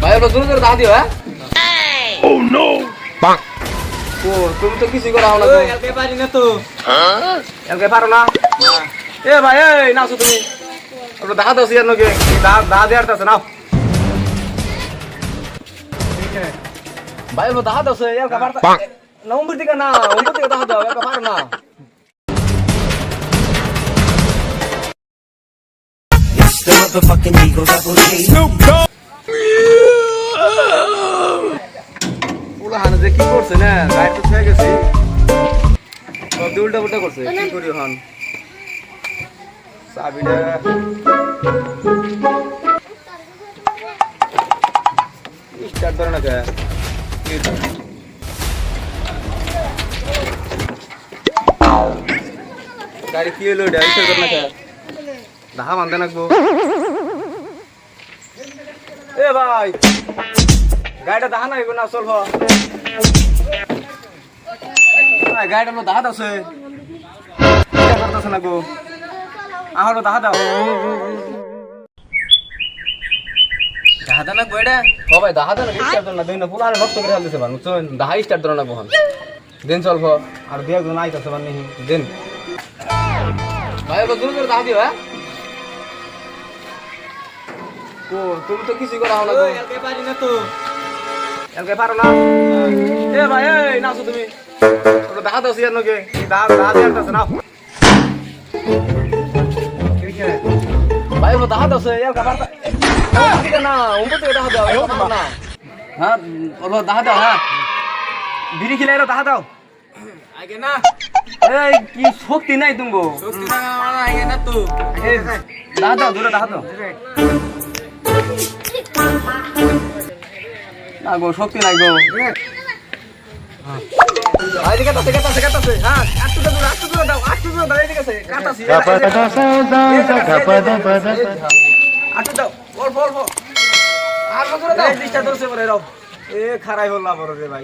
ভাই ওটা জোরে জোরে দাও দিও হ্যাঁ ও নো বাহ ও তুমি তো কিছু করা হলো ওই এলকে পারি না তো এলকে পারো না এ ভাই এই নাচো তুমি ওটা দেখা দাও সিয়ার নকে দা দেয়ার আছে নাও ভাই ওটা দেখা দাও সে এলকা পারতা নম্বর দিকে না নম্বর দিকে দেখা দাও এলকা পারো না The motherfucking Eagle Double G. পুরো হানে যে কি করছে না গাড়ি তো ছুঁয়ে গেছে সব উল্টা পুল্টা করছে কি করি হন চাবিটা স্টার্ট ধরে না কে গাড়ি কি হলো এটা স্টার্ট ধরে না কে দেখা মানতে নাকবো এ ভাই গাড়িটা দেখা নাই না চল গাড়িটা হলো দেখা দাও সে করতেছে না গো আহলো দেখা দাও দেখা দাও না গো এটা ও ভাই দেখা দাও না স্টার্ট দাও না দেন না পুরো আর নষ্ট করে দিতে পারো চল দেখা স্টার্ট দাও না গো দিন চল আর দিয়ে একজন আইতাছে মানে দিন ভাই ওটা জোরে জোরে দেখা দিও হ্যাঁ ও তুমি তো কিছু করা হলো ওই এলকে পারি না তো এলকে পারো না এ ভাই এই নাচো তুমি ওটা দেখা দাও সিয়ার নকে দা দেয়ার আছে নাও ভাই ওটা দেখা দাও সে এলকা পারতা ঠিক না উম্পো থেকে দেখা দাও এলকা পারো না হ্যাঁ ওটা দেখা দাও হ্যাঁ বিড়ি খিলাইলো দেখা দাও আগে না এই কি শক্তি নাই তুমি সত্যি না আমার আগে না তো এই দেখা দাও দূরে দেখা দাও না গো শক্তি নাই গো এদিকে কাটাছে হ্যাঁ আটটু দূরে দাও এদিকে আছে কাটাছি আটটু দাও অল্প আর দূরে দাও এই ডিস্টার্ব করছে বলে রাও এ খারাই হল না বড় রে ভাই